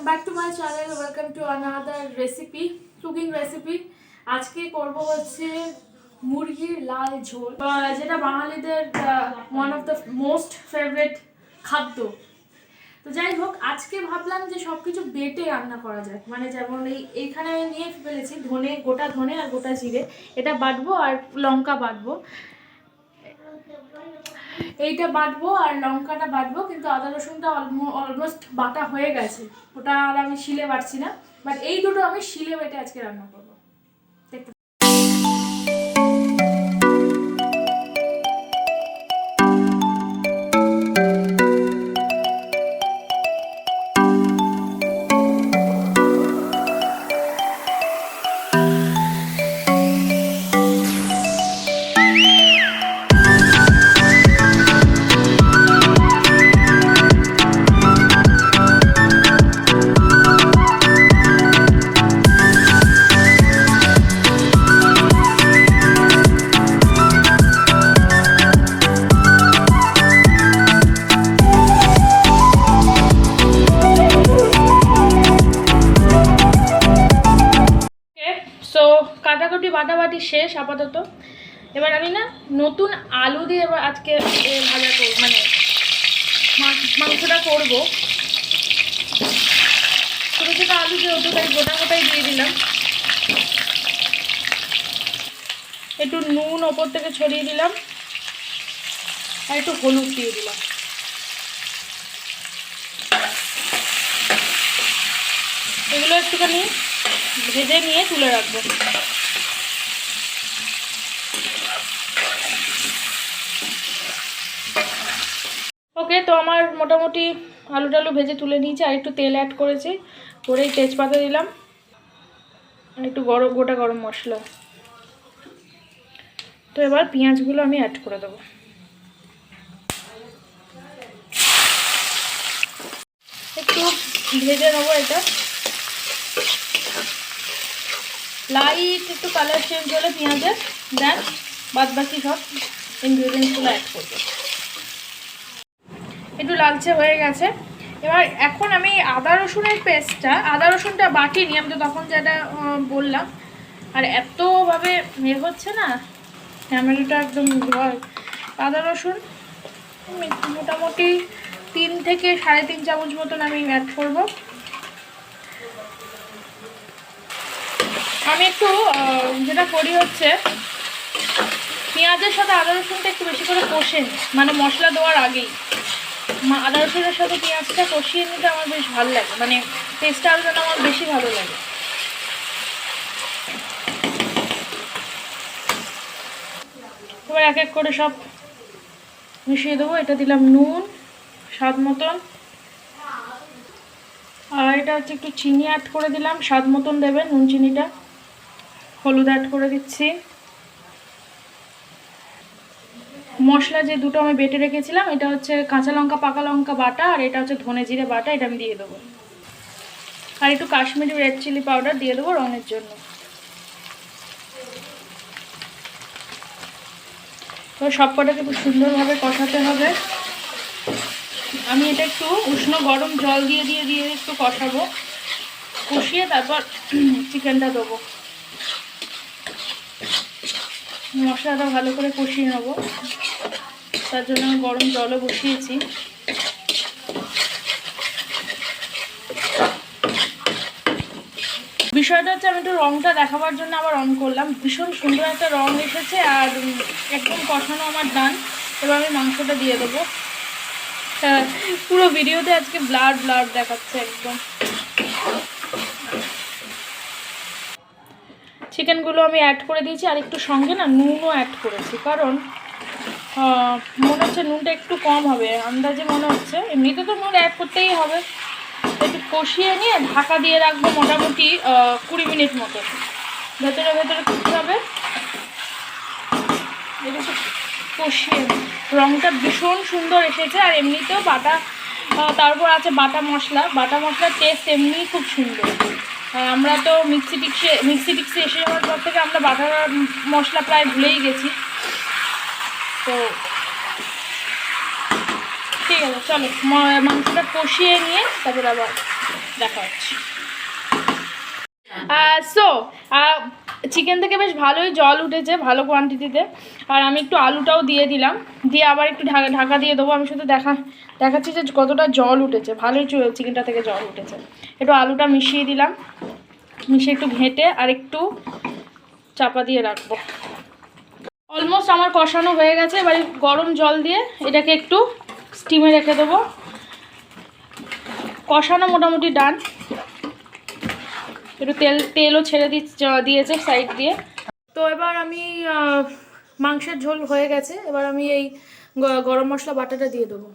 back to my channel. Welcome to another recipe, cooking recipe. আজকে করব হচ্ছে মুরগির লাল ঝোল, যেটা বাঙালিদের one of the most favourite খাদ্য। তো যাই হোক, আজকে ভাবলাম যে সবকিছু বেটে রান্না করা যায়, মানে যেমন এইখানে নিয়ে ফেলেছি ধনে, গোটা ধনে আর গোটা জিরে, এটা বাটবো আর লঙ্কা বাটবো, এইটা বাটবো আর লঙ্কাটা বাটবো, কিন্তু আদা রসুনটা অলমোস্ট বাটা হয়ে গেছে, ওটা আর আমি শিলে বাটছি না, বাট এই দুটো আমি শিলে বেটে আজকে রান্না করবো। দেখতে কাটাকুটি বাটাবাটি শেষ আপাতত। এবার আমি না নতুন আলু দিয়ে এবার আজকে ভাজা করব, মানে মাংসটা করবো। ছোটো ছোটো আলু যেহেতু তাই গোটা গোটাই দিয়ে দিলাম। একটু নুন ওপর থেকে ছড়িয়ে দিলাম আর একটু হলুদ দিয়ে দিলাম। এগুলো একটুখানি ভেজে নিয়ে তুলে রাখবো। ওকে, তো আমার মোটামুটি আলু টালু ভেজে তুলে নিয়েছি, আর একটু তেল অ্যাড করেছি, করেই তেজপাতা দিলাম আর একটু গোটা গরম মশলা। তো এবার পেঁয়াজগুলো আমি অ্যাড করে দেবো। একটু ভেজে নেবো এটা, লাইট একটু কালার চেঞ্জ হলে পেঁয়াজের দেন বাদ বাকি সব ইনগ্রিডিয়েন্টসগুলো অ্যাড করবো। একটু লালচে হয়ে গেছে। এবার এখন আমি আদা রসুনের পেস্টটা, আদা রসুনটা বাটিনি আমি তো তখন যেটা বললাম, আর এতভাবে হচ্ছে না ক্যামেরাটা একদম ভয়। আদা রসুন মোটামুটি 3 থেকে 3.5 চামচ মতন আমি অ্যাড করব। আমি একটু যেটা করি হচ্ছে পেঁয়াজের সাথে আদা রসুনটা একটু বেশি করে কষে নিই, মানে মশলা দেওয়ার আগেই আদা রসুনের সাথে পেঁয়াজটা কষিয়ে নিতে আমার বেশ ভালো লাগে, মানে টেস্টটা আরও যেন আমার বেশি ভালো লাগে। এবার এক এক করে সব মিশিয়ে দেবো। এটা দিলাম নুন স্বাদ মতন, আর এটা হচ্ছে একটু চিনি অ্যাড করে দিলাম, স্বাদ মতন দেবেন নুন চিনিটা। হলুদ অ্যাড করে দিচ্ছি। মশলা যে দুটো আমি বেটে রেখেছিলাম, এটা হচ্ছে কাঁচা লঙ্কা পাকা লঙ্কা বাটা, আর এটা হচ্ছে ধনে জিরে বাটা, এটা আমি দিয়ে দেবো। আর একটু কাশ্মীরি রেড চিলি পাউডার দিয়ে দেবো রঙের জন্য। তো সব কটাকে খুব সুন্দরভাবে কষাতে হবে। আমি এটা একটু উষ্ণ গরম জল দিয়ে একটু কষাবো, কষিয়ে তারপর চিকেনটা দেবো। মশলাটা ভালো করে কষিয়ে নেবো, তার জন্য আমি গরম জলও বসিয়েছি। বিষয়টা হচ্ছে আমি একটু রঙটা দেখাবার জন্য আবার অন করলাম, ভীষণ সুন্দর একটা রঙ এসেছে আর একদম কষানো আমার ডান। এবার আমি মাংসটা দিয়ে দেবো। পুরো ভিডিওতে আজকে ব্লাড দেখাচ্ছে একদম। চিকেনগুলো আমি অ্যাড করে দিয়েছি, আর একটু সঙ্গে না নুনও অ্যাড করেছি, কারণ মনে হচ্ছে নুনটা একটু কম হবে আন্দাজে মনে হচ্ছে। এমনিতে তো নুন অ্যাড করতেই হবে। একটু কষিয়ে নিয়ে ঢাকা দিয়ে রাখবো মোটামুটি 20 মিনিট মতো। ভেতরে করতে হবে, একটু কষিয়ে। রঙটা ভীষণ সুন্দর এসেছে, আর এমনিতেও বাটা, তারপর আছে বাটা মশলার টেস্ট এমনিই খুব সুন্দর। আর আমরা তো মিক্সি টিক্সি এসে যাওয়ার পর থেকে আমরা বাটা মশলা প্রায় ভুলেই গেছি। তো ঠিক আছে, চলো মাংসটা কষিয়ে নিয়ে তারপর আবার দেখা হচ্ছে। সো চিকেন থেকে বেশ ভালোই জল উঠেছে, ভালো কোয়ান্টিটিতে। আর আমি একটু আলুটাও দিয়ে দিলাম, দিয়ে আবার একটু ঢাকা দিয়ে দেবো। আমি শুধু দেখাচ্ছি যে কতটা জল উঠেছে, ভালোই চিকেনটা থেকে জল উঠেছে। একটু আলুটা মিশিয়ে দিলাম, মিশিয়ে একটু ঘেঁটে আর একটু চাপা দিয়ে রাখবো। অলমোস্ট আমার কষানো হয়ে গেছে। এবার গরম জল দিয়ে এটাকে একটু স্টিমে রেখে দেবো। কষানো মোটামুটি ডান। একটু তেলও ছেড়ে দিয়েছে সাইড দিয়ে। তো এবার আমি মাংসের ঝোল হয়ে গেছে, এবার আমি এই গরম মশলা বাটাটা দিয়ে দেবো।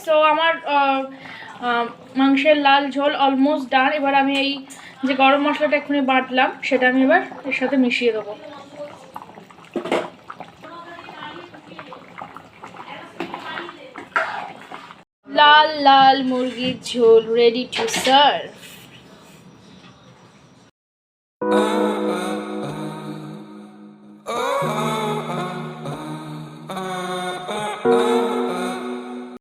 সো আমার মাংসের লাল ঝোল অলমোস্ট ডান। এবার আমি এই যে গরম মশলাটা এক্ষুনি বাটলাম সেটা আমি এবার এর সাথে মিশিয়ে দেবো। লাল লাল মুরগির ঝোল রেডি টু সার্ভ।